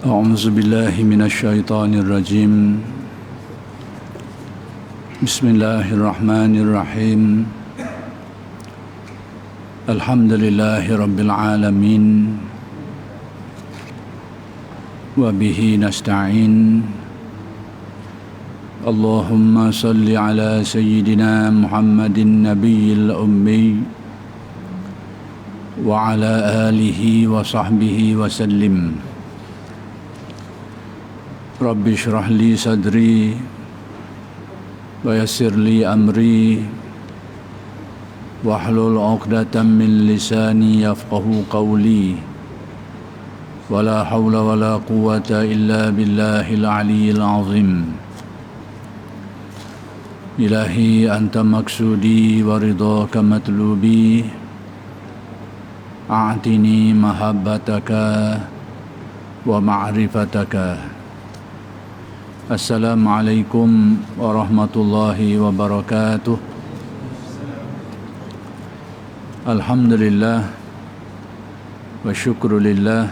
أعوذ بالله من الشيطان الرجيم بسم الله الرحمن الرحيم الحمد لله رب العالمين وبه نستعين اللهم صل على سيدنا محمد النبي الأمي وعلى آله وصحبه وسلم رب اشرح لي صدري ويسر لي أمري واحلل عقدة من لساني يفقهوا قولي ولا حول ولا قوة إلا بالله العلي العظيم إلهي أنت مقصودي ورضاك مطلوبي أعطني محبتك ومعرفتك. Assalamualaikum warahmatullahi wabarakatuh. Alhamdulillah wa syukrulillah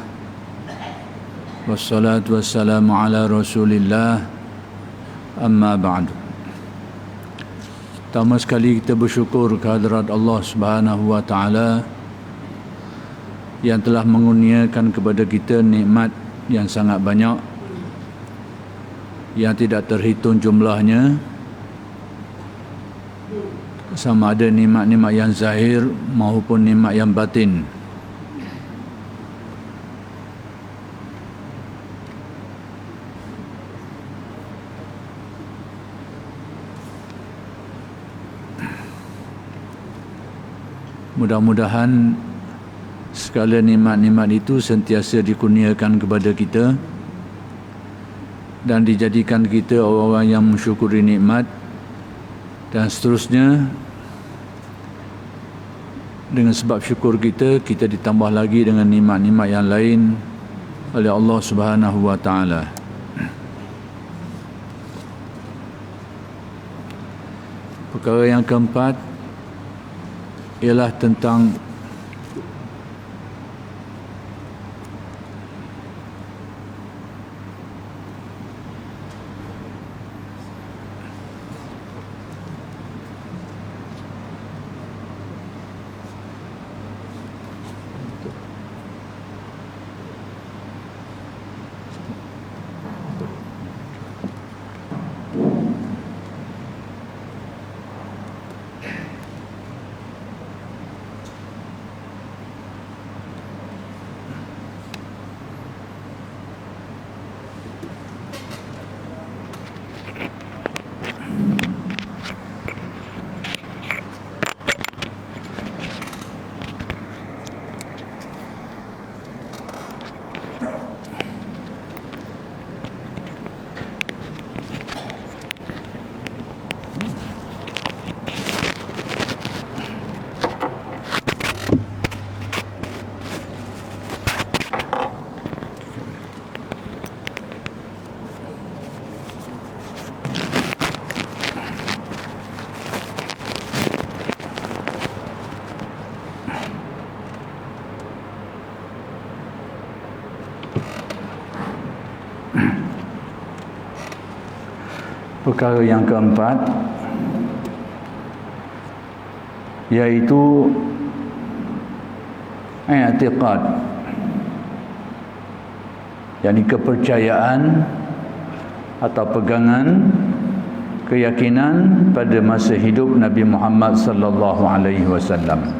wassalatu wassalamu ala rasulillah amma ba'du. Pertama sekali kita bersyukur kehadrat Allah Subhanahu wa taala yang telah mengurniakan kepada kita nikmat yang sangat banyak yang tidak terhitung jumlahnya, sama ada nikmat-nikmat yang zahir maupun nikmat yang batin. Mudah-mudahan segala nikmat-nikmat itu sentiasa dikurniakan kepada kita dan dijadikan kita orang-orang yang mensyukuri nikmat, dan seterusnya dengan sebab syukur kita ditambah lagi dengan nikmat-nikmat yang lain oleh Allah Subhanahu wa taala. Perkara yang keempat ialah tentang perkara yang keempat, yaitu i'tiqad, yakni kepercayaan atau pegangan, keyakinan pada masa hidup Nabi Muhammad sallallahu alaihi wasallam.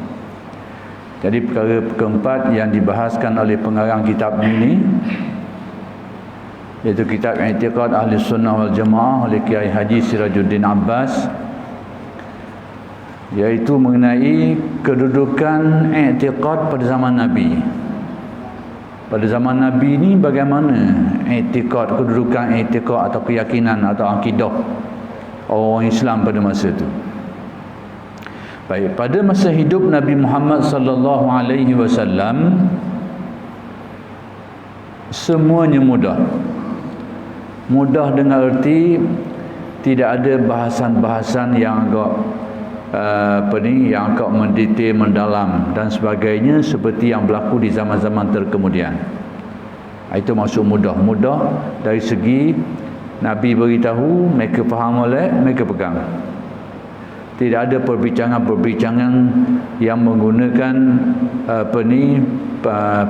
Jadi perkara keempat yang dibahaskan oleh pengarang kitab ini, iaitu kitab I'tiqad Ahli Sunnah wal Jamaah oleh Kiai Haji Sirajuddin Abbas, iaitu mengenai kedudukan i'tiqad pada zaman Nabi. Pada zaman Nabi ini bagaimana i'tiqad, kedudukan i'tiqad atau keyakinan atau akidah orang Islam pada masa itu. Baik, pada masa hidup Nabi Muhammad sallallahu alaihi wasallam semuanya mudah. Mudah dengan arti tidak ada bahasan-bahasan yang agak yang agak mendetail, mendalam dan sebagainya seperti yang berlaku di zaman-zaman terkemudian. Itu maksud mudah. Mudah dari segi Nabi beritahu, mereka faham oleh, mereka pegang. Tidak ada perbincangan-perbincangan yang menggunakan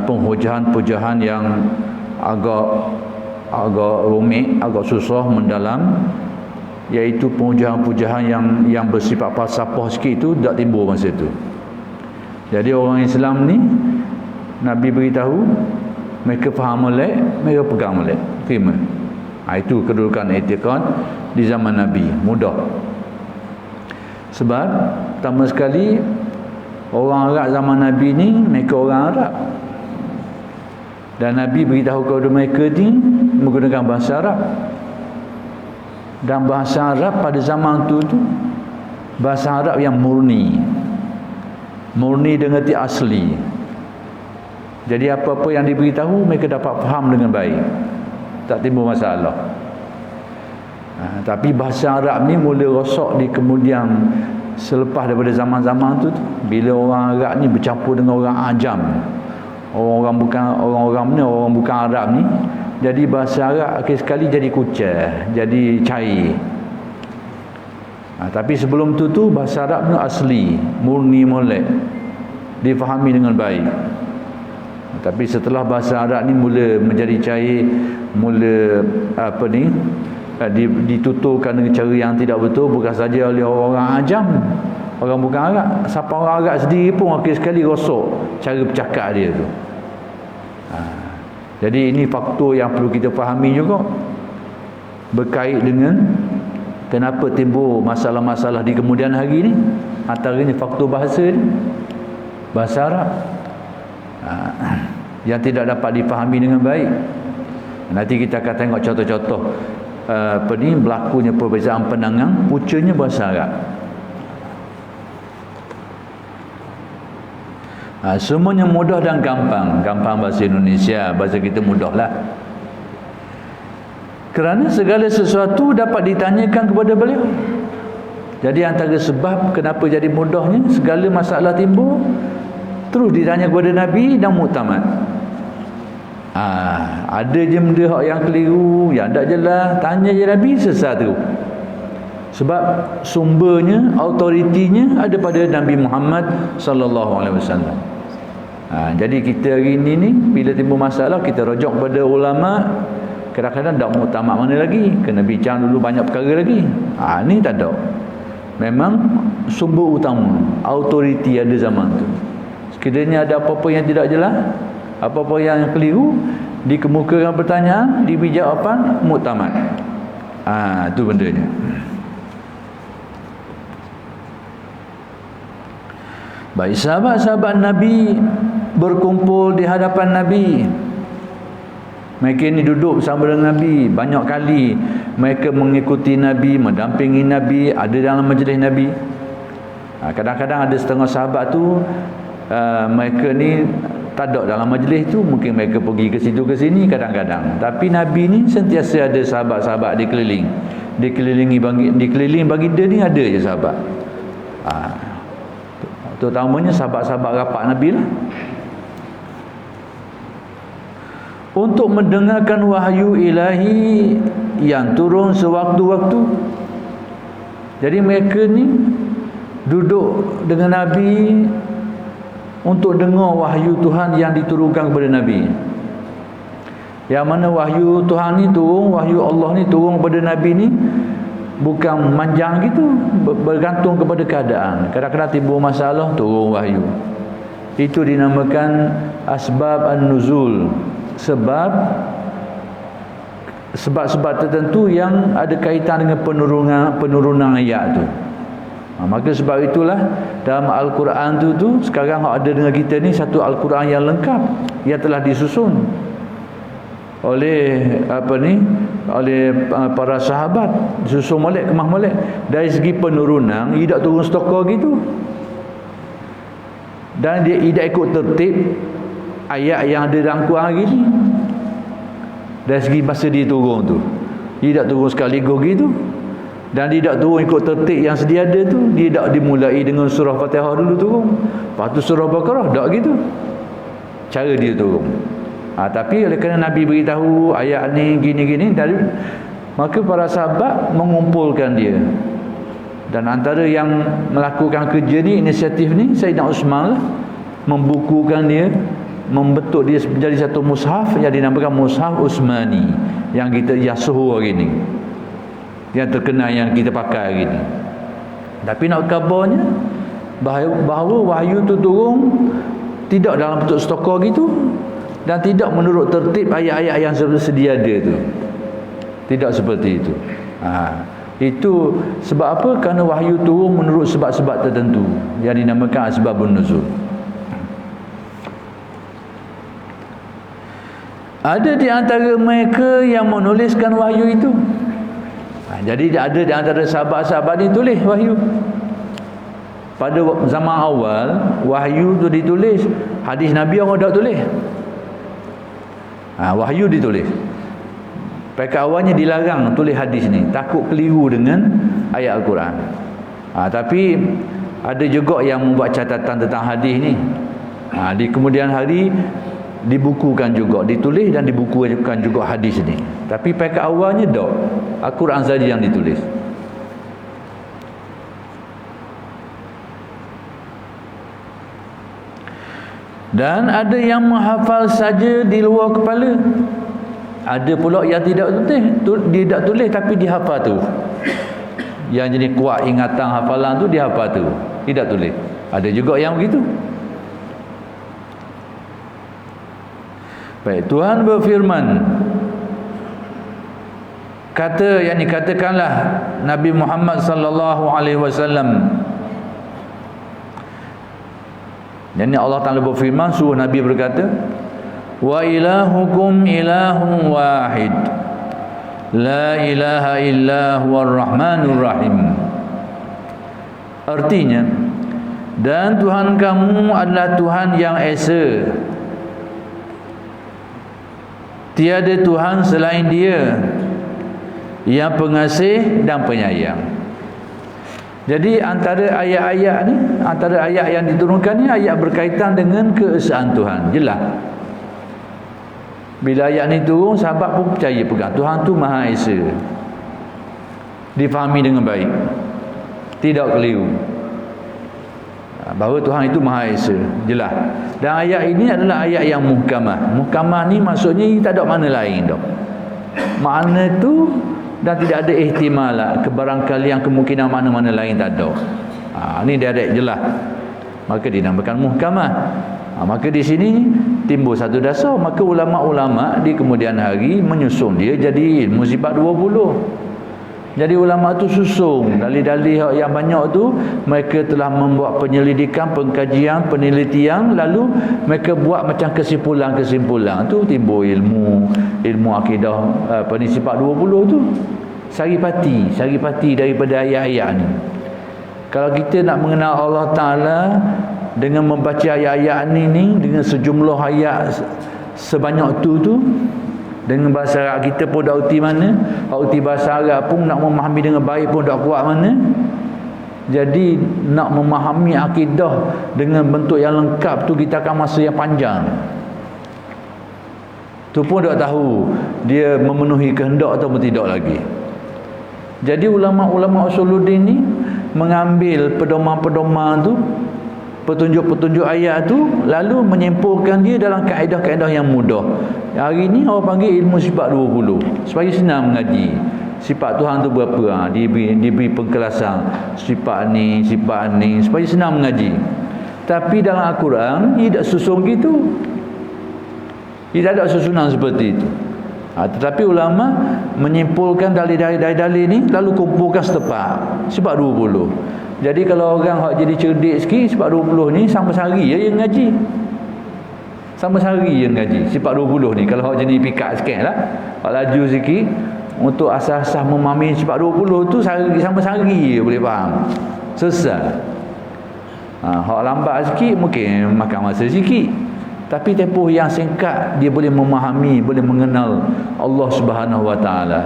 penghujahan-pujahan yang agak rumit, agak susah, mendalam, iaitu pujahan-pujahan yang bersifat falsafah sikit itu tak timbul masa itu. Jadi orang Islam ni Nabi beritahu, mereka faham molek, mereka pegang molek, terima. Itu kedudukan i'tiqad di zaman Nabi, mudah. Sebab pertama sekali orang Arab zaman Nabi ni mereka orang Arab. Dan Nabi beritahu kepada mereka ni menggunakan bahasa Arab. Dan bahasa Arab pada zaman tu bahasa Arab yang murni. Murni dengan arti asli. Jadi apa-apa yang diberitahu mereka dapat faham dengan baik. Tak timbul masalah. Tapi bahasa Arab ni mula rosak di kemudian selepas daripada zaman-zaman tu bila orang Arab ni bercampur dengan orang Ajam. Orang bukan Arab ni, jadi bahasa Arab akhir sekali jadi kucah, jadi cair. Tapi sebelum tu bahasa Arab ni asli, murni, molek, difahami dengan baik. Tapi setelah bahasa Arab ni mula menjadi cair, mula dituturkan dengan cara yang tidak betul, bukan saja oleh orang Ajam, orang bukan Arab, siapa orang Arab sendiri pun akhir sekali rosak cara bercakap dia tu. Jadi ini faktor yang perlu kita fahami juga, berkait dengan kenapa timbul masalah-masalah di kemudian hari ni. Antaranya faktor bahasa ni, bahasa Arab yang tidak dapat difahami dengan baik. Nanti kita akan tengok contoh-contoh berlakunya perbezaan penangan pucanya bahasa Arab. Semuanya mudah dan gampang. Gampang bahasa Indonesia, bahasa kita mudahlah. Kerana segala sesuatu dapat ditanyakan kepada beliau. Jadi antara sebab kenapa jadi mudahnya, segala masalah timbul terus ditanya kepada Nabi dan muktamad. Ada je benda yang keliru, yang tak jelas, tanya je Nabi, sesat tu. Sebab sumbernya, autoritinya ada pada Nabi Muhammad sallallahu alaihi wasallam. Jadi kita hari ini ni bila timbul masalah kita rujuk kepada ulama, kadang-kadang tak muktamad mana lagi, kena bincang dulu banyak perkara lagi. Ni tak ada. Memang sumber utama, autoriti ada zaman tu. Sekiranya ada apa-apa yang tidak jelas, apa-apa yang keliru, dikemukakan pertanyaan, diberi jawapan, muktamad. Itu bendanya. Baik, sahabat-sahabat Nabi berkumpul di hadapan Nabi. Mereka ni duduk bersama dengan Nabi. Banyak kali mereka mengikuti Nabi, mendampingi Nabi, ada dalam majlis Nabi. Kadang-kadang ada setengah sahabat tu mereka ni tak ada dalam majlis tu, mungkin mereka pergi ke situ ke sini kadang-kadang. Tapi Nabi ni sentiasa ada sahabat-sahabat dikelilingi baginda ni ada je sahabat. Terutamanya sahabat-sahabat rapat Nabi lah, untuk mendengarkan wahyu ilahi yang turun sewaktu-waktu. Jadi mereka ni duduk dengan Nabi untuk dengar wahyu Tuhan yang diturunkan kepada Nabi. Yang mana wahyu Tuhan ni turun, wahyu Allah ni turun kepada Nabi ni bukan manjang gitu, bergantung kepada keadaan. Kadang-kadang timbul masalah, turun wahyu. Itu dinamakan asbab an-nuzul, sebab-sebab tertentu yang ada kaitan dengan penurunan ayat tu. Maka sebab itulah dalam Al-Quran tu sekarang ada dengan kita ni satu Al-Quran yang lengkap, yang telah disusun oleh para sahabat, disusun molek kemah molek. Dari segi penurunan tidak turun stokor gitu, dan dia tidak ikut tertib ayat yang ada dalam Quran hari ni. Dari segi masa dia turun tu tidak turun sekaligus gitu, dan dia tak turun ikut tertib yang sedia ada tu. Dia tak dimulai dengan surah Fatihah dulu turun, lepas tu surah Baqarah, tak gitu cara dia turun. Tapi oleh kerana Nabi beritahu ayat ni gini-gini, maka para sahabat mengumpulkan dia. Dan antara yang melakukan kerja ni, inisiatif ni, Sayyidina Uthman lah, membukukan dia, membentuk dia menjadi satu mushaf yang dinamakan Mushaf Uthmani, yang kita yasuh hari ni, yang terkenal, yang kita pakai hari ni. Tapi nak kabarnya bahawa wahyu tu turun tidak dalam bentuk stokor gitu, dan tidak menurut tertib ayat-ayat yang sedia ada tu. Tidak seperti itu. Itu sebab apa? Kerana wahyu turun menurut sebab-sebab tertentu yang dinamakan asbabun nuzul. Ada di antara mereka yang menuliskan wahyu itu. Jadi ada di antara sahabat-sahabat ditulis wahyu. Pada zaman awal wahyu tu ditulis, hadis Nabi orang tak tulis. Wahyu ditulis. Mereka awalnya dilarang tulis hadis ni, takut keliru dengan ayat Al-Quran. Tapi ada juga yang membuat catatan tentang hadis ni. Di kemudian hari dibukukan juga, ditulis dan dibukukan juga hadis ni. Tapi mereka awalnya tak, Al-Quran saja yang ditulis. Dan ada yang menghafal saja di luar kepala. Ada pula yang tidak tulis tapi dihafal tu. Yang jenis kuat ingatan hafalan tu dihafal tu, tidak tulis. Ada juga yang begitu. Baik, Tuhan berfirman, katakanlah Nabi Muhammad sallallahu alaihi wasallam. Yani Allah Ta'ala berfirman, suruh Nabi berkata, wa ilahukum ilahun wahid, la ilaha illa huwar rahmanur rahim. Artinya, dan Tuhan kamu adalah Tuhan yang esa, tiada Tuhan selain Dia, yang pengasih dan penyayang. Jadi antara ayat-ayat ni, antara ayat yang diturunkan ni, ayat berkaitan dengan keesaan Tuhan. Jelas. Bila ayat ni turun, sahabat pun percaya pegang Tuhan tu Maha Esa. Difahami dengan baik, tidak keliru bahawa Tuhan itu Maha Esa. Jelas. Dan ayat ini adalah ayat yang muhkamah. Muhkamah ni maksudnya tak ada makna lain dah. Makna tu, dan tidak ada ihtimal lah, kebarangkalian kemungkinan mana-mana lain tak ada. Ni direct jelas, maka dinamakan muhkamah. Maka di sini timbul satu dasar, maka ulama-ulama di kemudian hari menyusun dia jadi ilmu sifat 20. Jadi ulama tu susun dalil-dalil yang banyak tu, mereka telah membuat penyelidikan, pengkajian, penelitian, lalu mereka buat macam kesimpulan-kesimpulan tu, timbul ilmu akidah sifat 20 tu. Saripati daripada ayat-ayat ni. Kalau kita nak mengenal Allah Ta'ala dengan membaca ayat-ayat ni dengan sejumlah ayat sebanyak tu, dengan bahasa Arab kita pun dah erti mana, erti bahasa Arab pun nak memahami dengan baik pun dah kuat mana. Jadi nak memahami akidah dengan bentuk yang lengkap tu, kita akan masa yang panjang. Tu pun tak tahu dia memenuhi kehendak atau tidak lagi. Jadi ulama-ulama usuluddin ni mengambil pedoman-pedoman tu, petunjuk-petunjuk ayat tu, lalu menyimpulkan dia dalam kaedah-kaedah yang mudah. Hari ni orang panggil ilmu sifat 20, supaya senang mengaji. Sifat Tuhan tu berapa? Diberi pengkelasan sifat ni, supaya senang mengaji. Tapi dalam Al-Quran tidak susun gitu. Tidak ada susunan seperti itu. Tetapi ulama menyimpulkan dalil-dalil ni, lalu kumpulkan setepat sifat 20. Jadi kalau orang hak jadi cerdik sikit, sifat 20 ni sama sehari je yang ngaji. Sama sehari yang ngaji sifat 20 ni. Kalau hak jenis pikat sikit lah, hak laju sikit, untuk asas-asas memahami sifat 20 tu sama sehari je boleh faham, selesai. Hak lambat sikit mungkin makan masa sikit, tapi tempoh yang singkat dia boleh memahami, boleh mengenal Allah Subhanahu Wa Taala.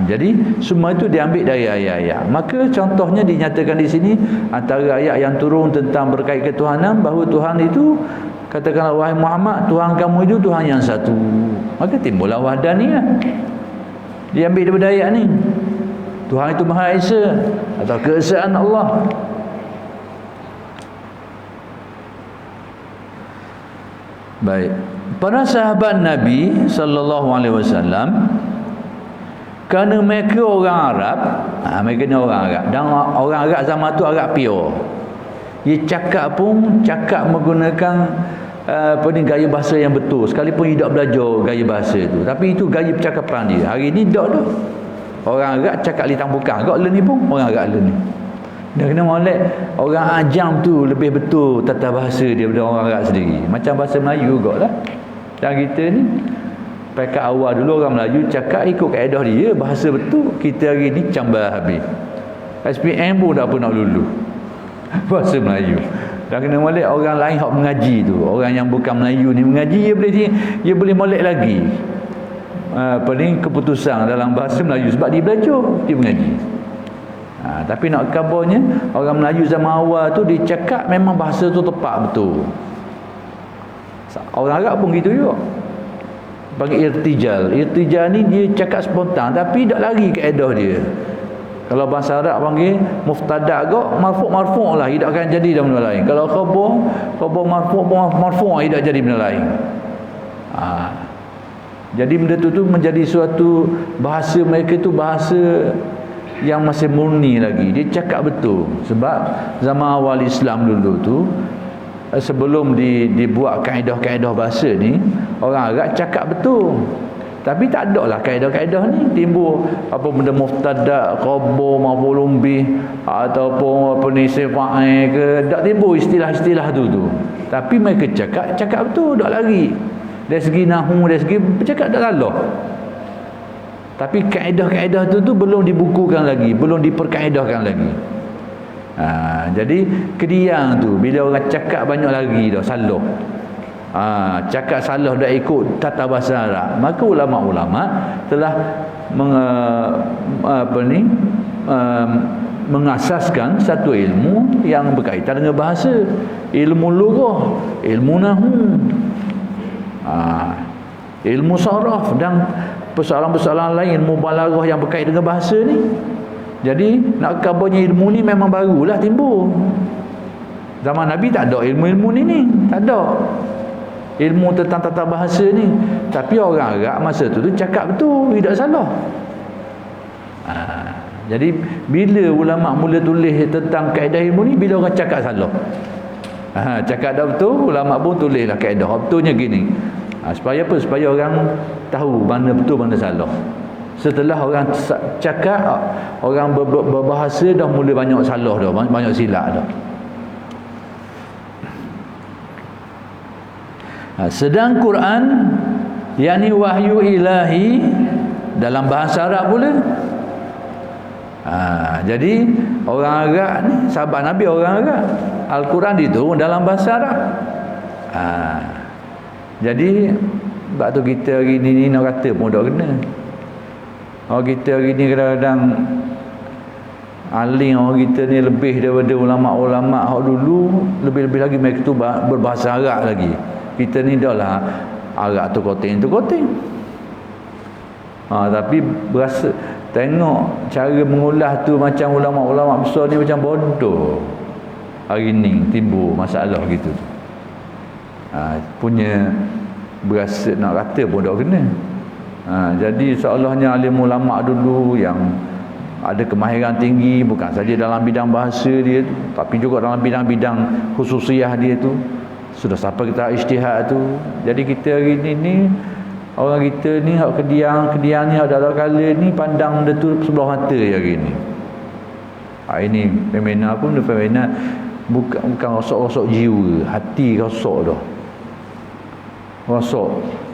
Jadi semua itu diambil dari ayat-ayat. Maka contohnya dinyatakan di sini antara ayat yang turun tentang berkait ketuhanan, bahawa Tuhan itu, katakanlah wahai Muhammad, Tuhan kamu itu Tuhan yang satu. Maka timbullah wahdaniyah. Diambil daripada ayat ni. Tuhan itu Maha Esa atau keesaan Allah. Baik. Para sahabat Nabi sallallahu alaihi wasallam, kerana mereka orang Arab, mereka ni orang Arab, dan orang Arab zaman tu Arab pure. Dia cakap pun cakap menggunakan gaya bahasa yang betul, sekalipun dia tak belajar gaya bahasa tu, tapi itu gaya percakapan dia. Hari ni tak dah. Orang Arab cakap litang bukan, agak learn ni pun orang Arab learn ni. Dia kena molek orang Ajam tu lebih betul tata bahasa dia daripada orang Arab sendiri. Macam bahasa Melayu juga lah. Dan kita ni pekat awal dulu orang Melayu cakap ikut kaedah dia, bahasa betul. Kita hari ni cambar habis. SPM pun tak apa nak lulu bahasa Melayu. Dan kena molek orang lain hak mengaji tu, orang yang bukan Melayu ni mengaji, dia boleh molek lagi keputusan dalam bahasa Melayu sebab dia belajar, dia mengaji. Tapi nak kabarnya orang Melayu zaman awal tu dia cakap memang bahasa tu tepat betul. Orang Arab pun gitu juga. Panggil irtijal. Irtijal ni dia cakap spontan tapi tak lari kaedah dia. Kalau bahasa Arab panggil muftada' ke marfu' lah, dia tak akan jadi dalam benda lain. Kalau khabar marfu' dia tak jadi benda lain. Jadi benda tu menjadi suatu bahasa mereka tu bahasa yang masih murni lagi. Dia cakap betul. Sebab zaman awal Islam dulu tu, sebelum dibuat kaedah-kaedah bahasa ni, orang Arab cakap betul. Tapi tak ada lah kaedah-kaedah ni. Timbul apa benda muftada', khabar, maf'ulun bih, ataupun apa ni sifa'il ke, tak timbul istilah-istilah tu. Tapi mereka cakap betul, tak lari. Dari segi nahu, dari segi bercakap tak salah. Tapi kaedah-kaedah tu belum dibukukan lagi, belum diperkaedahkan lagi. Jadi kediang tu bila orang cakap banyak lagi dah salah. Cakap salah dah ikut tata bahasa Arab, maka ulama-ulama telah mengasaskan satu ilmu yang berkaitan dengan bahasa, ilmu lughah, ilmu nahwu, ilmu saraf dan persoalan-persoalan lain, ilmu balaghah yang berkaitan dengan bahasa ni. Jadi nak kabarnya ilmu ni memang barulah timbul. Zaman Nabi tak ada ilmu-ilmu ni, tak ada ilmu tentang tata bahasa ni. Tapi orang Arab masa tu cakap betul, tidak salah. Jadi bila ulama mula tulis tentang kaedah ilmu ni, bila orang cakap salah, cakap dah betul, ulama pun tulislah kaedah betulnya gini. Supaya apa? Supaya orang tahu mana betul mana salah. Setelah orang cakap, orang berbahasa dah mula banyak salah dah, banyak silap dah. Sedang Quran yakni wahyu ilahi dalam bahasa Arab pula. Jadi orang Arab ni, sahabat Nabi orang Arab, Al-Quran diturun dalam bahasa Arab. Jadi sebab tu kita hari ni nak kata pun tak kena. Orang kita hari ni kadang-kadang alim, orang kita ni lebih daripada ulama-ulama hak dulu, lebih-lebih lagi mereka tu berbahasa Arab lagi. Kita ni dah lah Arab tu koting. Tapi berasa tengok cara mengulas tu macam ulama-ulama besar ni macam bodoh. Hari ni timbul masalah gitu. Punya berasa nak kata pun tak kena. Jadi seolahnya alim ulama dulu yang ada kemahiran tinggi, bukan saja dalam bidang bahasa dia tu, tapi juga dalam bidang-bidang khususiyah dia tu, sudah sampai kita ijtihad tu. Jadi kita hari ni orang kita ni hak kediang ni hak dak kala ni pandang dia tu sebelah mata hari ni. Ini fenomena pun fenomena bukan rosok-rosok jiwa, hati rosok dah. Rosok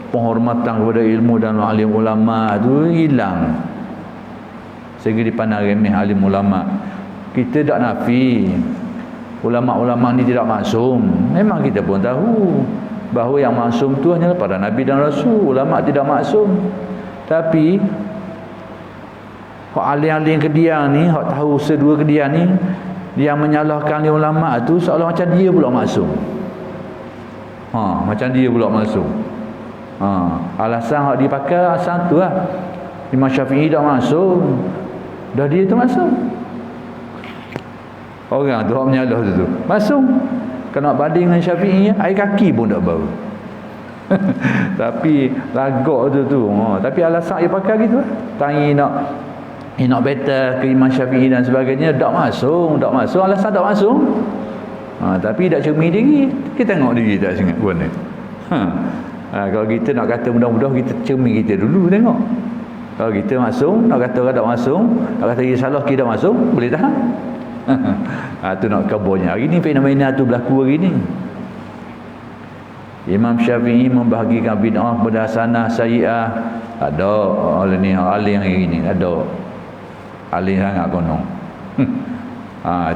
penghormatan kepada ilmu dan alim ulama tu hilang. Sehingga dipandang remeh alim ulama. Kita tak nafi ulama-ulama ni tidak maksum. Memang kita pun tahu bahawa yang maksum tu hanyalah para nabi dan rasul. Ulama tidak maksum. Tapi Hak alim-alim Kedah ni, hak tahu sedua Kedah ni, dia menyalahkan ulama tu seolah macam dia pula maksum. Macam dia pula maksum. Alasan hak dipakai alasan tu lah. Imam Syafi'i tak maksum, dah dia tu maksum. Orang tu hak menyalah tu maksum. Kalau nak banding dengan Syafi'i, air kaki pun tak bau. Tapi lagak tu. Tapi alasan dia pakai gitu lah. Tangi nak better ke Imam Syafi'i dan sebagainya, tak masuk. Alasan tak masuk. Tapi tak cermin diri. Kita tengok diri tak sangat pun ni. Kalau kita nak kata mudah-mudah, kita cermin kita dulu tengok. Kalau kita masuk, nak kata orang tak masuk, nak kata dia salah, kita tak masuk, boleh tahan. Tu nak kabarnya. Hari ni fenomena tu berlaku hari ni. Imam Syafi'i membahagikan bid'ah pada hasanah sayyi'ah. Ada oleh ni alim hari ni, ada alim sangat konon.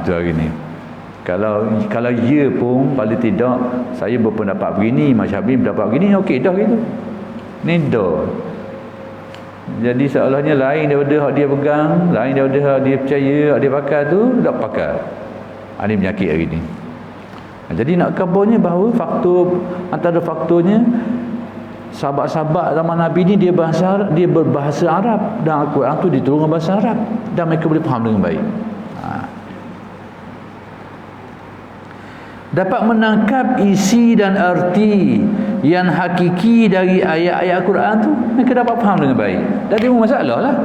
Itu hari ni. Kalau ya pun paling tidak saya berpendapat begini, Imam Syafi'i berpendapat begini, okey dah gitu. Ni dah. Jadi seolahnya lain daripada hak dia pegang, lain daripada hak dia percaya, hak dia pakai tu tak pakai. Ini penyakit hari ni. Jadi nak kabarnya bahawa antara faktornya sahabat-sahabat zaman Nabi ni dia berbahasa Arab, dan Al-Quran tu diturunkan bahasa Arab dan mereka boleh faham dengan baik. Dapat menangkap isi dan arti yang hakiki dari ayat-ayat Al-Quran tu, mereka dapat faham dengan baik. Dan dia pun masalah lah,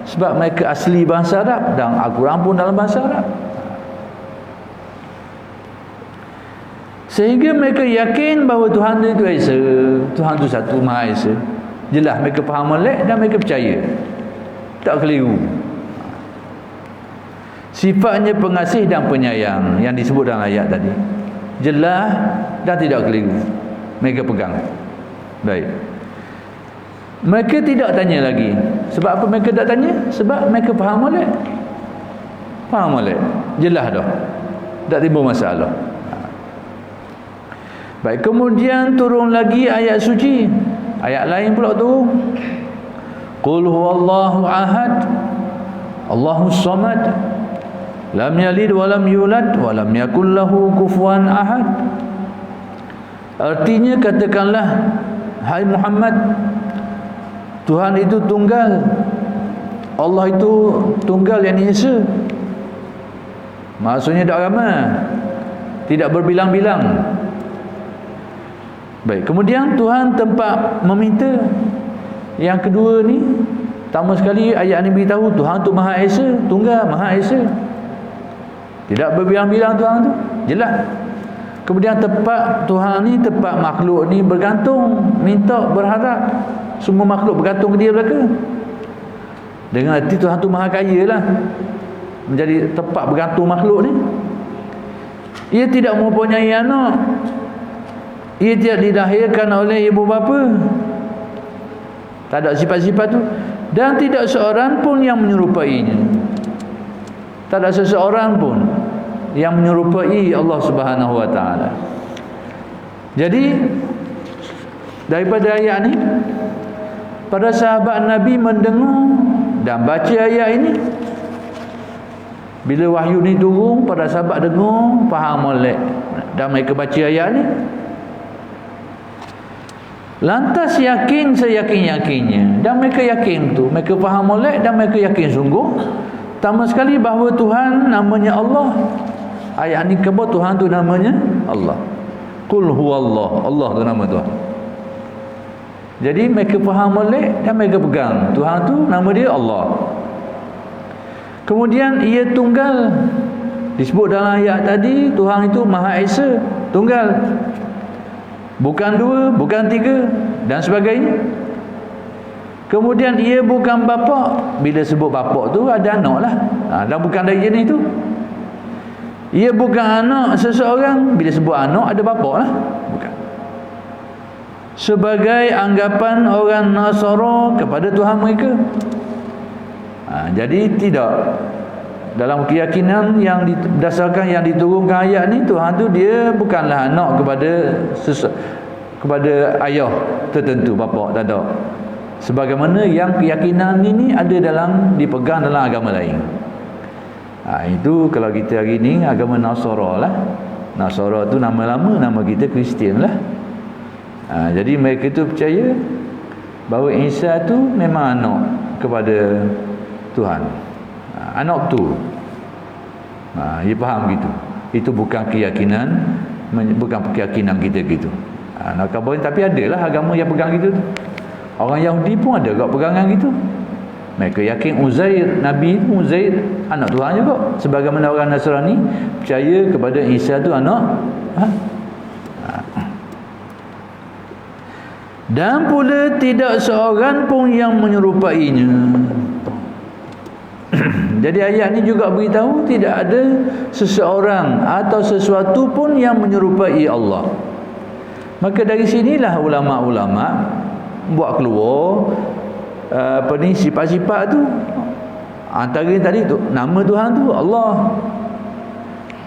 sebab mereka asli bahasa Arab dan Al-Quran pun dalam bahasa Arab. Sehingga mereka yakin bahawa Tuhan itu Esa, Tuhan itu satu Maha Esa. Jelas mereka faham melek dan mereka percaya, tak keliru. Sifatnya pengasih dan penyayang yang disebut dalam ayat tadi, jelas dan tidak keliru, mereka pegang. Baik. Mereka tidak tanya lagi. Sebab apa mereka tak tanya? Sebab mereka faham melek. Faham melek, jelas dah, tak timbul masalah. Baik, kemudian turun lagi ayat suci. Ayat lain pula turun. Qul huwallahu ahad, Allahus samad, lam yalid wa lam yulad wa lam yakul lahu kufuwan ahad. Artinya, katakanlah hai Muhammad, Tuhan itu tunggal, Allah itu tunggal yang Esa. Maksudnya tak ramai, tidak berbilang-bilang. Baik, kemudian Tuhan tempat meminta. Yang kedua ni, pertama sekali ayat ni beritahu Tuhan tu Maha Esa, tunggal, Maha Esa, tidak berbilang-bilang Tuhan tu, jelas. Kemudian tempat Tuhan ni, tempat makhluk ni bergantung, minta, berharap. Semua makhluk bergantung ke dia belaka. Dengan arti Tuhan tu Maha Kaya lah, menjadi tempat bergantung makhluk ni. Ia tidak mempunyai anak, ia tidak dilahirkan oleh ibu bapa, tak ada sifat-sifat tu, dan tidak seorang pun yang menyerupainya. Tak ada seseorang pun yang menyerupai Allah Subhanahu wa taala. Jadi daripada ayat ni, para sahabat Nabi mendengar dan baca ayat ini. Bila wahyu ni turun, para sahabat dengar, faham molek, dan mereka baca ayat ni. Lantas yakin seyakin-yakinnya, dan mereka yakin tu, mereka faham molek dan mereka yakin sungguh, pertama sekali bahawa Tuhan namanya Allah. Ayat ni khabar Tuhan tu namanya Allah. Qul huwallah, Allah tu nama Tuhan. Jadi mereka faham molek dan mereka pegang Tuhan tu nama dia Allah. Kemudian ia tunggal, disebut dalam ayat tadi Tuhan itu Maha Esa, tunggal, bukan dua, bukan tiga dan sebagainya. Kemudian ia bukan bapa. Bila sebut bapa tu ada anak lah, dan bukan dari jenis tu. Ia bukan anak seseorang. Bila sebut anak ada bapa lah, bukan. Sebagai anggapan orang Nasara kepada Tuhan mereka. Jadi tidak, dalam keyakinan yang berdasarkan yang diturunkan ayat ni, Tuhan tu dia bukanlah anak kepada ayah tertentu, bapa, tak ada. sebagaimana yang keyakinan ini ada dipegang dalam agama lain. Itu kalau kita hari ni agama Nasara lah. Nasara tu nama lama, nama kita Kristian lah. Jadi mereka tu percaya bahawa Isa tu memang anak kepada Tuhan. Anak tu. Dia faham gitu. Itu bukan keyakinan kita gitu. Nak khabar, tapi adalah agama yang pegang gitu. Orang Yahudi pun ada kat pegangan gitu. Mereka yakin Uzair, Nabi Uzair anak Tuhan juga. Sebagaimana orang Nasrani percaya kepada Isa tu anak. Dan pula tidak seorang pun yang menyerupainya. Jadi ayat ni juga beritahu tidak ada seseorang atau sesuatu pun yang menyerupai Allah. Maka dari sinilah ulama-ulama buat keluar sifat-sifat tu. Antara tadi tu nama Tuhan tu Allah.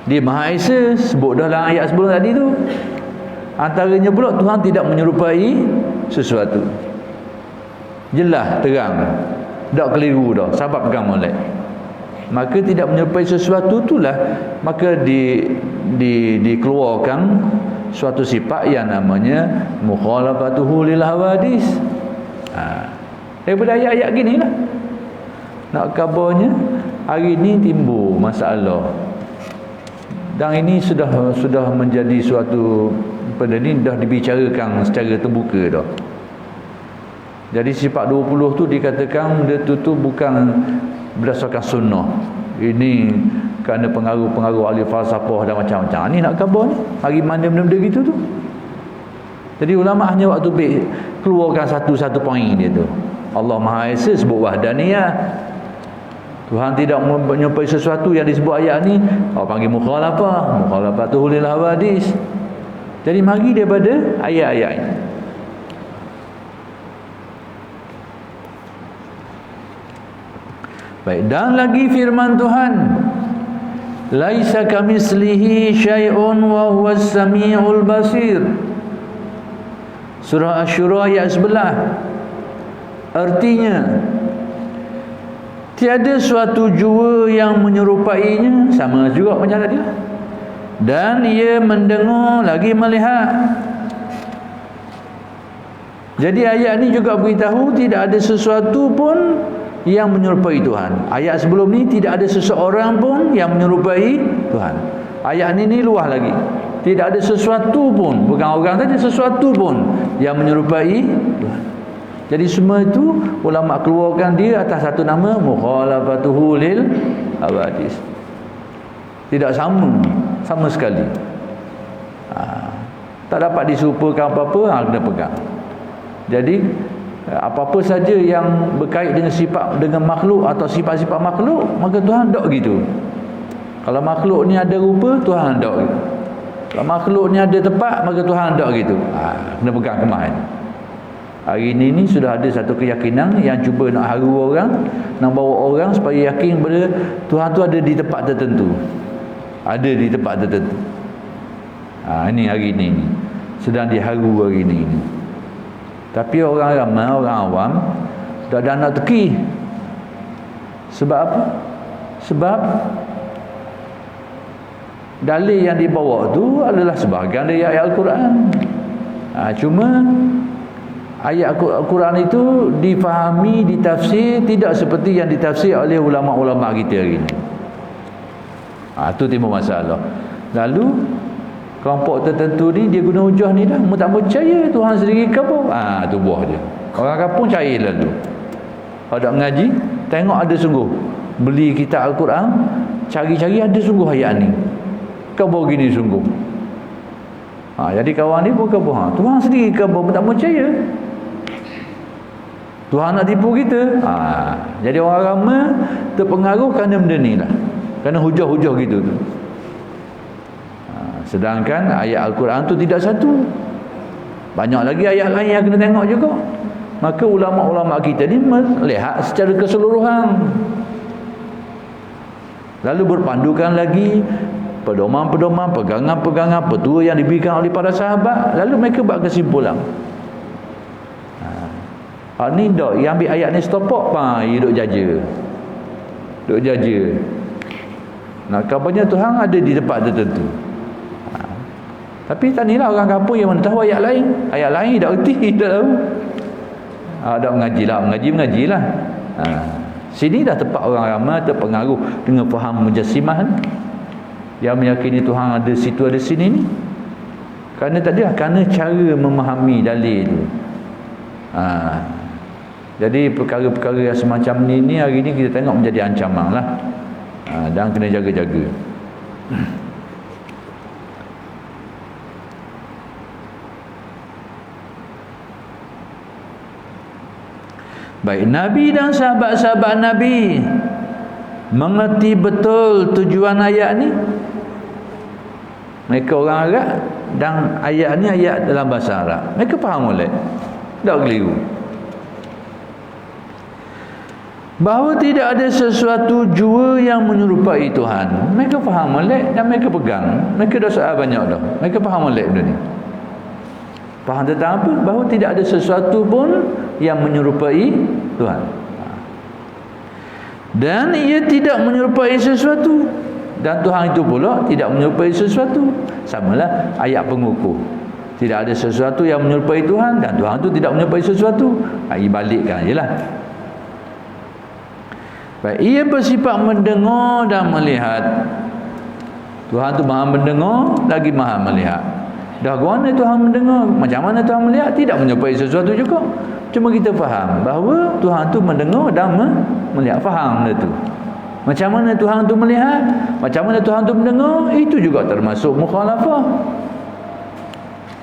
Dia Maha Esa, sebut dalam ayat sebelum tadi tu. Antaranya pula Tuhan tidak menyerupai sesuatu. Jelas, terang. Tak keliru dah, sebab pegang molek. Maka tidak menyerupai sesuatu itulah maka dikeluarkan suatu sifat yang namanya mukhalafatuhu lil hawadis. Daripada ayat-ayat gini lah. Nak kabarnya hari ni timbul masalah. Dan ini sudah menjadi suatu benda ni dah dibicarakan secara terbuka dah. Jadi sifat 20 tu dikatakan dia tu bukan berdasarkan sunnah. Ini kerana pengaruh-pengaruh ahli falsafah dan macam-macam. Ni nak khabar ni hari mana benda-benda gitu tu. Jadi ulama hanya waktu keluarkan satu-satu poin dia tu. Allah Maha Esa sebut wahdaniyah. Tuhan tidak menyampai sesuatu yang disebut ayat ni orang panggil mukhalafatuhu lil hawadis. Jadi mari daripada ayat-ayat ini. Baik, dan lagi firman Tuhan, laisa kamislihi syai'un wa huwas samiul basir. Surah Asy-Syura ayat 11. Artinya tiada suatu jua yang menyerupainya, sama juga macam tadi. Dan ia mendengar lagi melihat. Jadi ayat ni juga beritahu tidak ada sesuatu pun yang menyerupai Tuhan. Ayat sebelum ni tidak ada seseorang pun yang menyerupai Tuhan. Ayat ni luas lagi. Tidak ada sesuatu pun, bukan orang saja, sesuatu pun yang menyerupai Tuhan. Jadi semua itu ulama keluarkan dia atas satu nama mukhalafatuhu lil hawadis. Tidak sama sekali. Tak dapat diserupakan apa-apa, kena pegang. Jadi apa-apa saja yang berkait dengan sifat dengan makhluk atau sifat-sifat makhluk, maka Tuhan tak gitu. Kalau makhluk ni ada rupa, Tuhan tak gitu. Kalau makhluk ni ada tempat, maka Tuhan tak gitu. Kena pegang kemahan. Hari ini sudah ada satu keyakinan yang cuba nak haru orang, nak bawa orang supaya yakin pada Tuhan tu ada di tempat tertentu. Ada di tempat tertentu. Ini hari ini sedang diharu hari ini. Tapi orang ramai, orang awam dah nak teki. Sebab apa? Sebab dalil yang dibawa tu adalah sebahagian dari ayat Al-Quran. Cuma ayat Al-Quran itu difahami, ditafsir tidak seperti yang ditafsir oleh ulama-ulama kita hari ini. Itu timbul masalah. Lalu kelompok tertentu ni dia guna hujah ni dah, tak percaya Tuhan sendiri ke apa? Tu buah dia. Orang kampung cari lalu. Kalau tak mengaji, tengok ada sungguh. Beli kitab Al-Quran, cari-cari ada sungguh ayat ni. Kau gini sungguh. Jadi kawan ni pun kata, Tuhan sendiri ke apa? Tak percaya. Tuhan nak tipu kita. Jadi orang ramai terpengaruh kerana benda ni lah. Kerana hujah-hujah gitu tu. Sedangkan ayat Al-Quran tu tidak satu. Banyak lagi ayat lain yang kena tengok juga. Maka ulama-ulama kita ni melihat secara keseluruhan. Lalu berpandukan lagi pedoman-pedoman, pegangan-pegangan, petua yang diberikan oleh para sahabat. Lalu mereka buat kesimpulan. Ni dak, dia ambil ayat ni stopok, dia duk jaja. Duk jaja. Nah, kabarnya Tuhan ada di tempat tertentu. Tapi tanilah orang kampung yang mana tahu ayat lain. Ayat lain tak erti, tak tahu. Tak mengajilah. Sini dah tempat orang ramai terpengaruh dengan faham mujassimah ni. Yang meyakini Tuhan ada situ ada sini ni. Kerana tadi kerana cara memahami dalil tu. Jadi perkara-perkara yang semacam ni hari ni kita tengok menjadi ancaman lah. Dan kena jaga-jaga. Baik, Nabi dan sahabat-sahabat Nabi mengerti betul tujuan ayat ni. Mereka orang Arab dan ayat ni ayat dalam bahasa Arab. Mereka faham boleh? Tak keliru. Bahawa tidak ada sesuatu jua yang menyerupai Tuhan. Mereka faham molek dan mereka pegang. Mereka dah soal banyak dah. Mereka faham molek benda ni. Faham tentang apa? Bahawa tidak ada sesuatu pun yang menyerupai Tuhan. Dan ia tidak menyerupai sesuatu. Dan Tuhan itu pula tidak menyerupai sesuatu. Samalah ayat pengukuh. Tidak ada sesuatu yang menyerupai Tuhan dan Tuhan itu tidak menyerupai sesuatu. Balikkan je lah. Baik, ia bersifat mendengar dan melihat. Tuhan tu maha mendengar lagi maha melihat. Dah mana Tuhan mendengar, macam mana Tuhan melihat, tidak menyerupai sesuatu juga. Cuma kita faham bahawa Tuhan tu mendengar dan melihat. Faham benda tu. Macam mana Tuhan tu melihat, macam mana Tuhan tu mendengar, itu juga termasuk mukhalafah.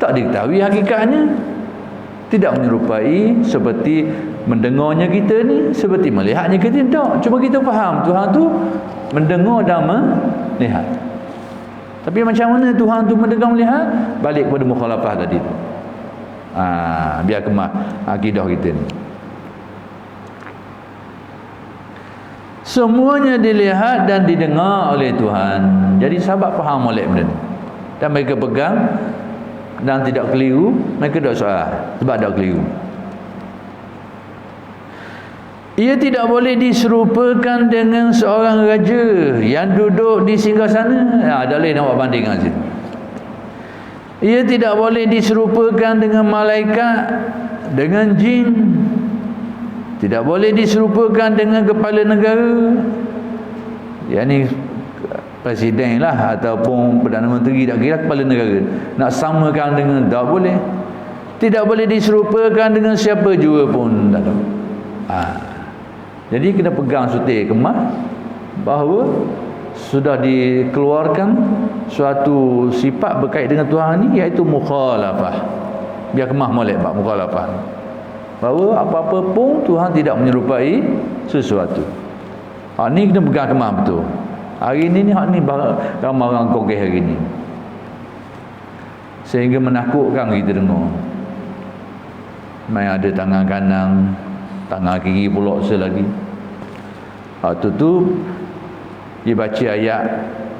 Tak diketahui hakikatnya. Tidak menyerupai seperti mendengarnya kita ni, seperti melihatnya kita tak. Cuma kita faham Tuhan tu mendengar dan melihat. Tapi macam mana Tuhan tu mendengar melihat? Balik kepada mukhalafah tadi tu. Biar kemah akidah kita ni. Semuanya dilihat dan didengar oleh Tuhan. Jadi sahabat faham oleh benda ni. Dan mereka pegang dan tidak keliru, mereka tak soal sebab tak keliru. Ia tidak boleh diserupakan dengan seorang raja yang duduk di singgasana. Ada lain nak buat banding dengan situ. Ia tidak boleh diserupakan dengan malaikat, dengan jin. Tidak boleh diserupakan dengan kepala negara. Yang ni presiden lah ataupun Perdana Menteri, tak kira kepala negara. Nak samakan dengan, tak boleh. Tidak boleh diserupakan dengan siapa jua pun, tak tahu. Jadi kena pegang sutir kemah bahawa sudah dikeluarkan suatu sifat berkait dengan Tuhan ni, iaitu mukhalafah. Biar kemah molek bab mukhalafah, bahawa apa-apa pun Tuhan tidak menyerupai sesuatu. Ni kena pegang kemah betul. Hari ni ramai orang kogeh hari ni, sehingga menakutkan kita dengar. Main ada tangan kanan, tangan kiri pula selagi. Waktu tu dia baca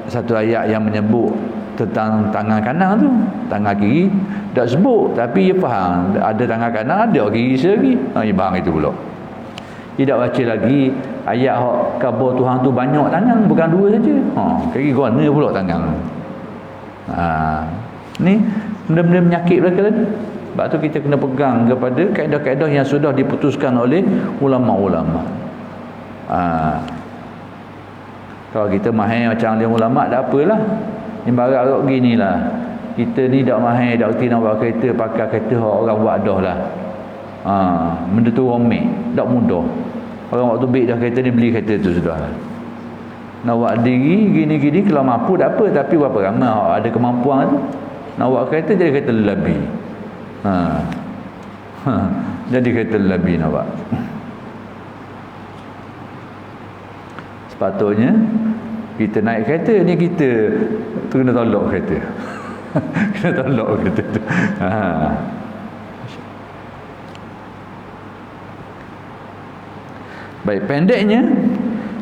satu ayat yang menyebut tentang tangan kanan tu. Tangan kiri tak sebut, tapi dia faham ada tangan kanan, ada kiri selagi. Dia faham itu pula. Dia tak baca lagi ayat khabar Tuhan tu banyak tangan, bukan dua saja. Kiri mana pula tangan. Ni benda-benda menyakit belaka lagi. Sebab tu kita kena pegang kepada kaedah-kaedah yang sudah diputuskan oleh ulama-ulama. Kalau kita mahir macam dia ulama, tak apalah. Ibarat gini lah, kita ni tak mahir, tak kerti nak buat kereta, pakai kereta orang buat dah lah. Benda tu romik, tak mudah. Orang waktu beli dah kereta ni, beli kereta tu sudah. Nak buat diri gini-gini, kalau mampu tak apa. Tapi berapa ramai ada kemampuan tu, nak buat kereta jadi kereta lelabi. Jadi kereta lelabi nak buat. Sepatutnya kita naik kereta ni, kita tu kena tolak kereta. Kena tolak kereta tu. Baik, pendeknya,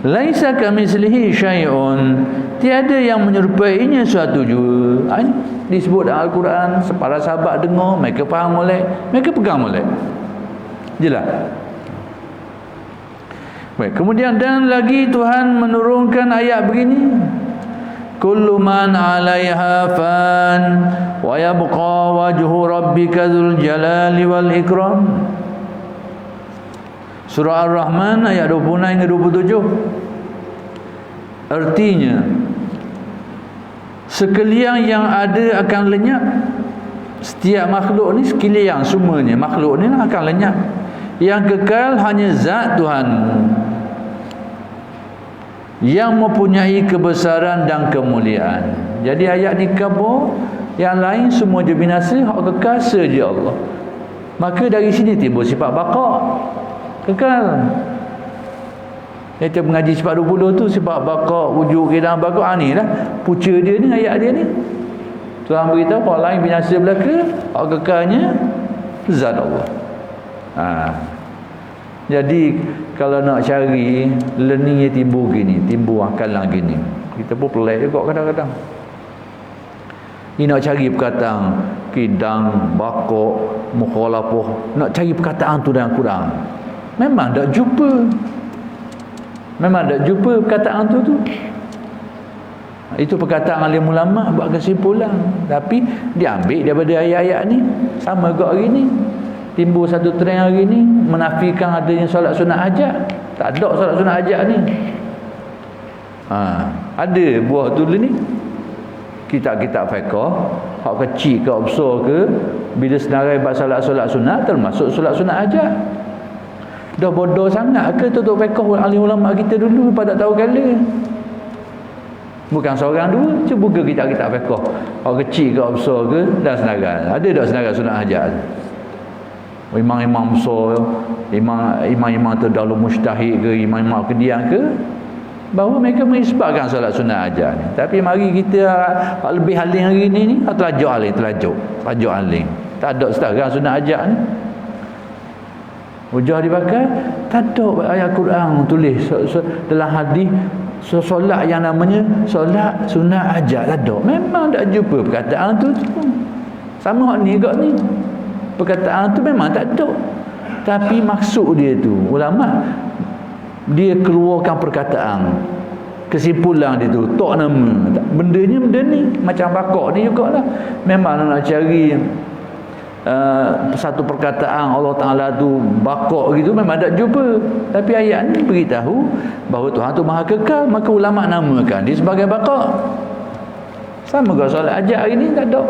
laisa kamitslihi syai'un, tiada yang menyerupainya suatu jua. Disebut dalam Al-Quran, para sahabat dengar, mereka faham molek, mereka pegang molek. Jelas. Baik, kemudian dan lagi Tuhan menurunkan ayat begini. Kullu man 'alaiha fan wa yabqa wajhu rabbika dzul jalali wal ikram. Surah Ar-Rahman ayat 26 hingga 27. Artinya sekalian yang ada akan lenyap. Setiap makhluk ni sekalian semuanya makhluk ni akan lenyap. Yang kekal hanya zat Tuhan yang mempunyai kebesaran dan kemuliaan. Jadi ayat ni kabur, yang lain semua je binasa, hak kekal saja Allah. Maka dari sini timbul sifat baqa, kekal. Kita mengaji sifat 20 tu, sifat baqa, wujud, qidam, baqa, ni lah punca dia ni, ayat dia ni. Tuhan beritahu hak lain binasa belaka, hak kekalnya zat Allah. Jadi kalau nak cari learningnya timbul gini, timbul akalan gini, kita pun pelik juga kadang-kadang. Ni nak cari perkataan qidam, baqa, mukhalafah, nak cari perkataan tu dalam Quran, memang tak jumpa. Memang tak jumpa perkataan tu. Itu perkataan alim ulama buat kesimpulan, tapi diambil daripada ayat-ayat ni. Sama juga hari ni timbul satu trend hari ni menafikan adanya solat sunat hajat. Tak ada solat sunat hajat ni. Ada buah tu ni kitab-kitab fiqh, hak kecil ke besar ke, bila senarai bab solat sunat termasuk solat sunat hajat. Dah bodoh sangat ke tutup fiqh alim ulama kita dulu pada tahu kala. Bukan seorang dua, cuba buka kitab-kitab fiqh, hak kecil ke besar ke dan senarai. Ada tak senarai sunat hajat? Imam-imam besar, imam-imam terdahulu mujtahid ke, imam-imam kedian ke, bahawa mereka mengisbatkan solat sunat hajat ni. Tapi mari kita lebih alim hari ni telajuk alim. Tak ada setarang sunat hajat ni. Hujah dipakai, tak ada ayat Quran tulis dalam hadis solat yang namanya solat sunat hajat, tak ada. Memang tak jumpa perkataan tu. Sama ni juga ni. Perkataan tu memang tak ada. Tapi maksud dia tu, ulama dia keluarkan perkataan, kesimpulan dia tu, tak nama. Bendanya benda ni macam bakok ni jugalah. Memang nak cari satu perkataan Allah Ta'ala tu bakok gitu memang tak jumpa. Tapi ayat ni beritahu bahawa Tuhan tu maha kekal, maka ulama namakan dia sebagai bakok. Sama ke solat hajat hari ni? Tak ada.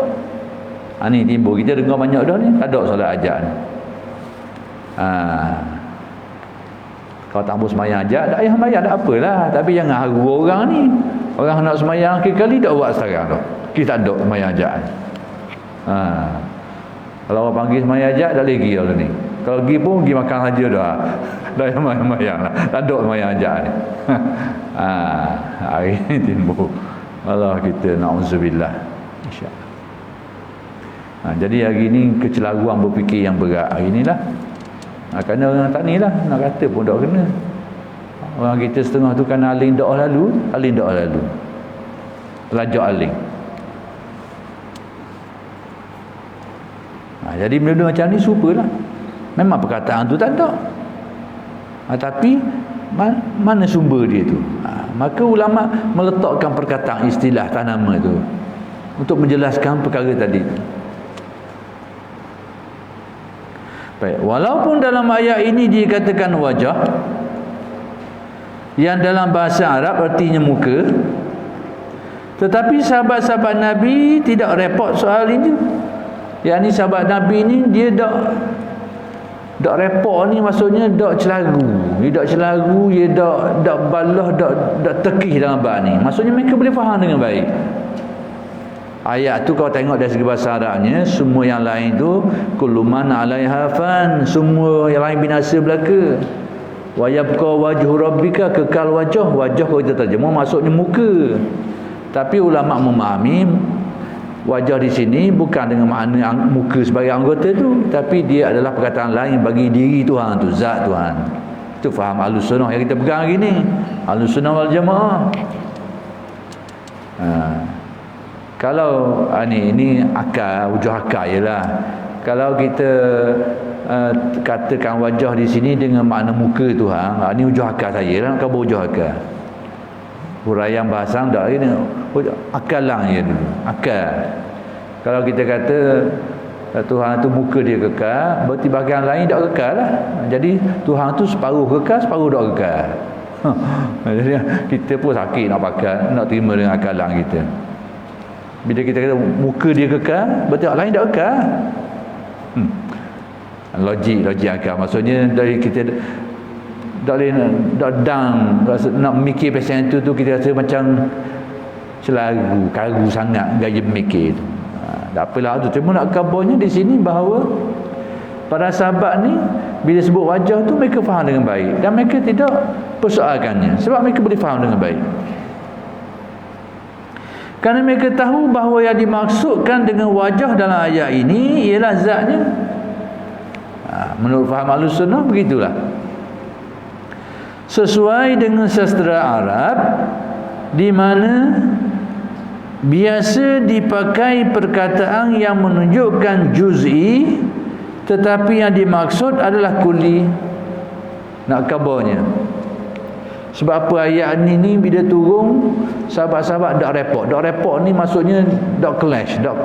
Ni timbul, kita dengar banyak dah ni, tak ada solat hajat ni. Kalau tak boleh semayang hajat, tak payah semayang, tak apalah. Tapi jangan haru orang ni. Orang nak semayang kali tak buat sekarang tu. Kita tak ada semayang hajat ni. Kalau orang panggil semayang hajat, tak boleh pergi lah ni. Kalau pergi pun pergi makan saja dah. Dah semayang lah. Tak ada semayang hajat ni. Hari ni timbul. Allah kita na'udzubillah. InsyaAllah. Jadi hari ni kecelaruan berfikir yang berat hari ni lah. Kerana orang tak ni lah, nak kata pun tak kena. Orang kita setengah tu kan aling doa lalu, telajak aling. Jadi benda-benda macam ni supalah. Memang perkataan tu tak ada. Tapi mana sumber dia tu? Maka ulama meletakkan perkataan istilah tanama tu untuk menjelaskan perkara tadi. Baik, walaupun dalam ayat ini dikatakan wajah, yang dalam bahasa Arab artinya muka, tetapi sahabat-sahabat Nabi tidak repot soal ini. Yang ni sahabat Nabi ni dia dak repot ni, maksudnya dak celaru. Dia dak celaru, dia dak balah, dak tekih dalam bab ni. Maksudnya mereka boleh faham dengan baik. Ayat tu kalau tengok dari segi bahasa Arabnya, semua yang lain tu kullu man 'alaiha fan, semua yang lain binasa belaka. Wa yabqa wajhu rabbika, kekal wajah. Wajah kalau kita terjemah maksudnya muka. Tapi ulama memahami wajah di sini bukan dengan makna muka sebagai anggota tu, tapi dia adalah perkataan lain bagi diri Tuhan tu, zat Tuhan. Itu faham Ahlussunnah yang kita pegang hari ni. Ahlussunnah wal Jamaah. Kalau ini akal, wujud akal ialah Kalau kita katakan wajah di sini dengan makna muka Tuhan, ni hujung akal saya lah, nak khabar hujung akal. Huraian bahasa tak lagi ni, akal lah je dulu, akal. Kalau kita kata Tuhan tu muka dia kekal, berarti bahagian lain tak kekal lah. Jadi Tuhan tu separuh kekal, separuh tak kekal. Jadi kita pun sakit nak pakai, nak terima dengan akalan kita. Bila kita kata muka dia kekal, berarti orang lain tak kekal. Logik akal. Maksudnya dari kita tak boleh nak mikir pasal itu tu, kita rasa macam selagu, kagu sangat gaya mikir tu. Tak apalah tu. Cuma nak kabarnya di sini bahawa para sahabat ni bila sebut wajah tu mereka faham dengan baik dan mereka tidak persoalkannya sebab mereka boleh faham dengan baik. Kerana mereka tahu bahawa yang dimaksudkan dengan wajah dalam ayat ini ialah zatnya. Menurut faham Ahlussunnah begitulah. Sesuai dengan sastra Arab di mana biasa dipakai perkataan yang menunjukkan juz'i tetapi yang dimaksud adalah kulli. Nak kabarnya. Sebab apa ayat ni bila turun sahabat-sahabat dak repot. Dak repot ni maksudnya dak clash, dak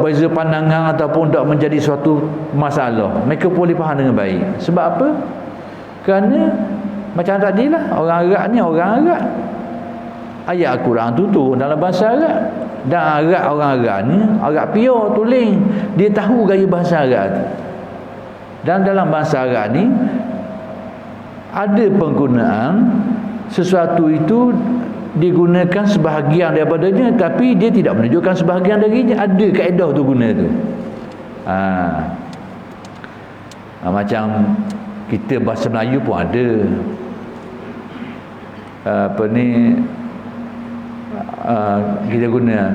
beza pandangan ataupun dak menjadi suatu masalah. Mereka boleh faham dengan baik. Sebab apa? Kerana macam tadilah orang Arab ni orang Arab. Ayat Al-Quran tu turun dalam bahasa Arab. Dan Arab, orang Arab ni Arab pure tuling, dia tahu gaya bahasa Arab tu. Dan dalam bahasa Arab ni ada penggunaan sesuatu itu digunakan sebahagian daripadanya, tapi dia tidak menunjukkan sebahagian darinya. Ada kaedah tu guna tu. Macam kita bahasa Melayu pun ada kita guna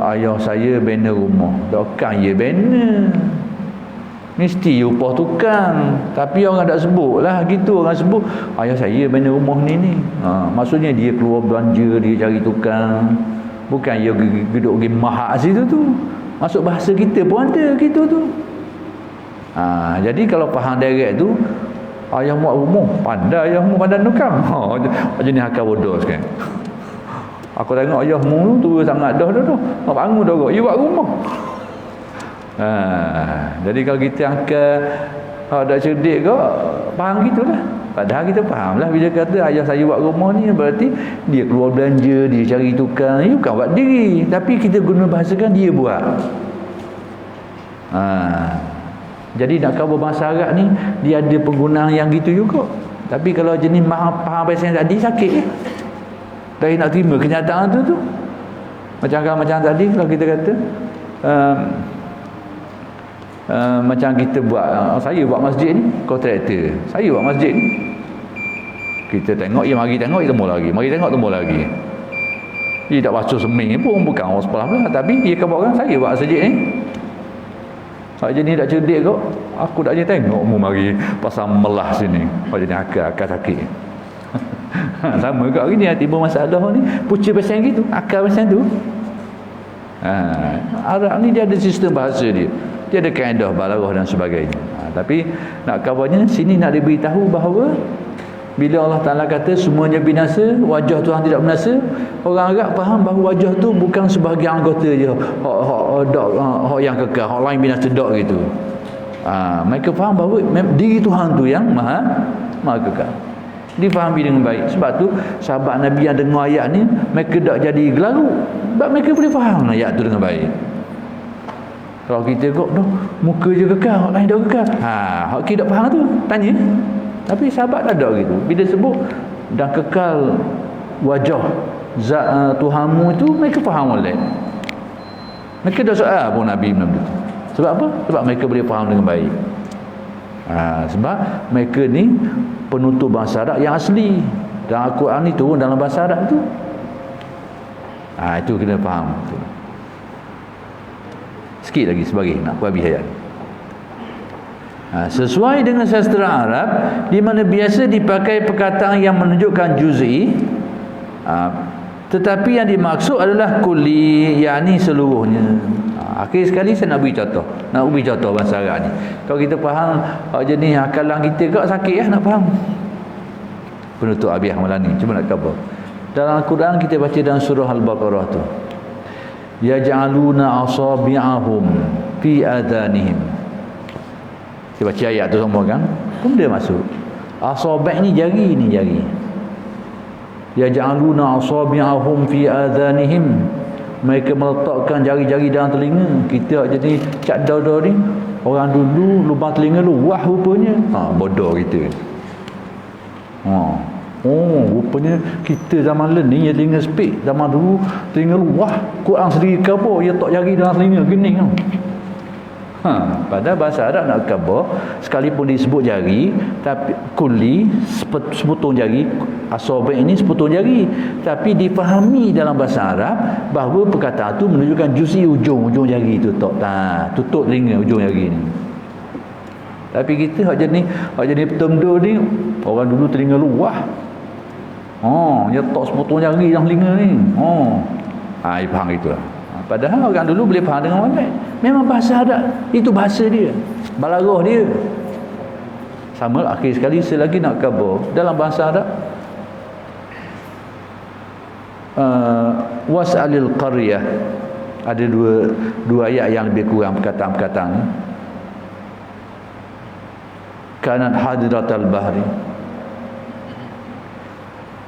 ayah saya bina rumah. Takkan ya bina, mesti upah tukang. Tapi orang tak sebut lah gitu. Orang sebut ayah saya bina rumah ni. Maksudnya dia keluar belanja, dia cari tukang. Bukan dia duduk pergi mahak situ tu. Masuk bahasa kita pun ada gitu tu. Jadi kalau faham direct tu, ayah buat rumah, pandai ayah pandai tukang. Macam ni akal bodoh sekarang. Aku tengok ayahmu tu sangat dah. Nak bangun dah kok. You buat rumah. Jadi kalau kita angkat dah cerdik kok, faham gitulah. Padahal kita faham lah bila kata ayah saya buat rumah ni, berarti dia keluar belanja, dia cari tukang. Dia bukan buat diri, tapi kita guna bahasakan dia buat. Jadi nak khabar bahasa Arab ni, dia ada penggunaan yang gitu juga. Tapi kalau jenis faham bahasa yang tadi, sakit je. Dari nak terima kenyataan tu. Macam tadi kalau kita kata macam kita buat, saya buat masjid ni, kontraktor. Saya buat masjid ni. Kita tengok, mari tengok, kita tembus lagi. Mari tengok, tembus lagi. Dia tak basuh seming pun, bukan orang sebelah belah, tapi dia kabarkan saya buat masjid ni. Kalau jenis tak cerdik kok, aku tak je tengok mu mari pasal melah sini. Kalau jenis akal sakit. Sama kat hari ni timbul masalah ni, punca pasal gitu, akal pasal tu. Arab ni dia ada sistem bahasa dia. Dia ada kaedah balaghah dan sebagainya. Tapi nak kabarnya sini nak diberitahu bahawa bila Allah Ta'ala kata semuanya binasa, wajah Tuhan tidak binasa, orang Arab faham bahawa wajah tu bukan sebahagian anggota je, hak yang kekal, hak lain binasa dak gitu. Mereka faham bahawa diri Tuhan tu yang maha kekal. Difahami dengan baik. Sebab tu sahabat Nabi yang dengar ayat ni, mereka tak jadi gelaru, sebab mereka boleh faham ayat tu dengan baik. Kalau kita kok muka je kekal, hak lain tak kekal, hak kita tak faham tu, tanya. Tapi sahabat tak ada gitu. Bila sebut dan kekal wajah zat Tuhanmu itu, mereka faham oleh. Mereka dah soal pun Nabi begitu. Sebab apa? Sebab mereka boleh faham dengan baik. Sebab mereka ni penutur bahasa Arab yang asli. Dan Al-Quran ni turun dalam bahasa Arab tu. Itu kena faham. Sikit lagi sebagai nak habis ayat. Sesuai dengan sastra Arab di mana biasa dipakai perkataan yang menunjukkan juz'i, tetapi yang dimaksud adalah kulli, yakni seluruhnya. Akhir sekali saya nak beri contoh. Nak beri contoh bahasa Arab ni. Kalau kita faham jenis akalan kita kak sakit nak faham. Penutup Abi Ahmad ni cuma nak khabar. Dalam Al-Quran kita baca dalam surah Al-Baqarah tu. Yaj'aluna asabi'ahum fi adanihim. Kita baca ayat tu semua kan. Kemudian masuk. Asabi' ni jari ni jari. Yaj'aluna asabi'ahum fi adanihim. Mereka meletakkan jari-jari dalam telinga. Kita jadi cak daudah ni, orang dulu lubang telinga luah rupanya. Bodoh kita. Rupanya kita zaman ni ya telinga sepik. Zaman dulu telinga luah. Quran sendiri khabar, dia tak jari dalam telinga gini kan. Pada bahasa Arab nak khabar, sekalipun disebut jari, tapi kuli sepotong jari, asabi' ini sepotong jari, tapi difahami dalam bahasa Arab bahawa perkataan itu menunjukkan juz'i ujung jari itu tutup telinga ujung jari ni. Tapi kita hak jenis petemdo ni, orang dulu telinga luah. Dia tak sepotong jari dalam telinga ni. Dia faham itulah. Padahal orang dulu boleh faham dengan orang lain. Memang bahasa Arab itu bahasa dia, balaghah dia. Sama akhir sekali selagi nak khabar dalam bahasa Arab, was'alil qaryah, ada dua ayat yang lebih kurang perkataan-perkataan ni. Kanat hadiratal bahri,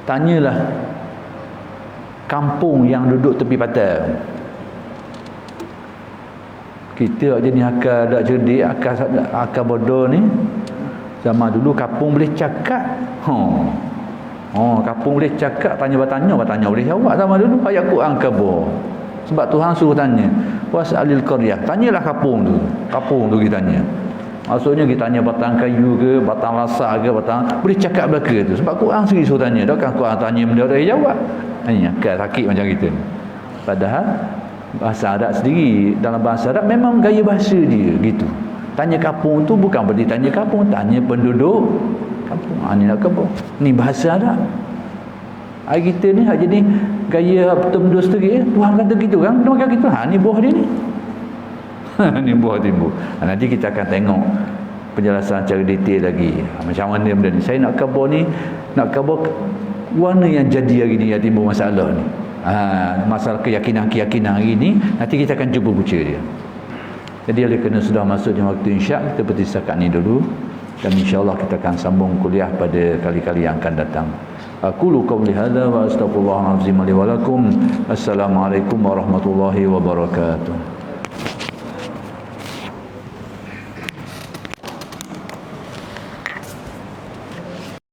tanyalah kampung yang duduk tepi pantai. Kita jenis akal tak cerdik, akal bodoh ni. Zaman dulu kampung boleh cakap. Kampung boleh cakap, bertanya boleh jawab zaman dulu. Ayat Quran khabar. Sebab Tuhan suruh tanya. Was'alil qaryah, tanyalah kampung tu. Kampung tu kita tanya. Maksudnya kita tanya batang kayu ke, batang lasak ke, boleh cakap belaka tu. Sebab Quran sendiri suruh tanya. Takkan Quran tanya benda tak jawab. Ini akal sakit macam kita. Padahal bahasa Arab sendiri, dalam bahasa Arab memang gaya bahasa dia gitu. Tanya kampung tu bukan berarti tanya kampung, tanya penduduk kampung. Ni nak kampung. Ni bahasa Arab. Hari kita ni jadi gaya betul-betul sendiri. Tuhan kata gitu kan, kita makan gitu. Ni buah dia ni. Ni buah timbul. Nanti kita akan tengok penjelasan secara detail lagi. Macam mana benda ni. Saya nak khabar ni, nak khabar warna yang jadi hari ni yang timbul masalah ni. Masalah keyakinan hari ni, nanti kita akan cuba baca dia. Jadi oleh kerana sudah masuk jam waktu insya', kita berhenti setakat ni dulu, dan insya-Allah kita akan sambung kuliah pada kali-kali yang akan datang. Aqulu qawli hadza wa astaghfirullahalazim li wa lakum. Assalamualaikum warahmatullahi wabarakatuh.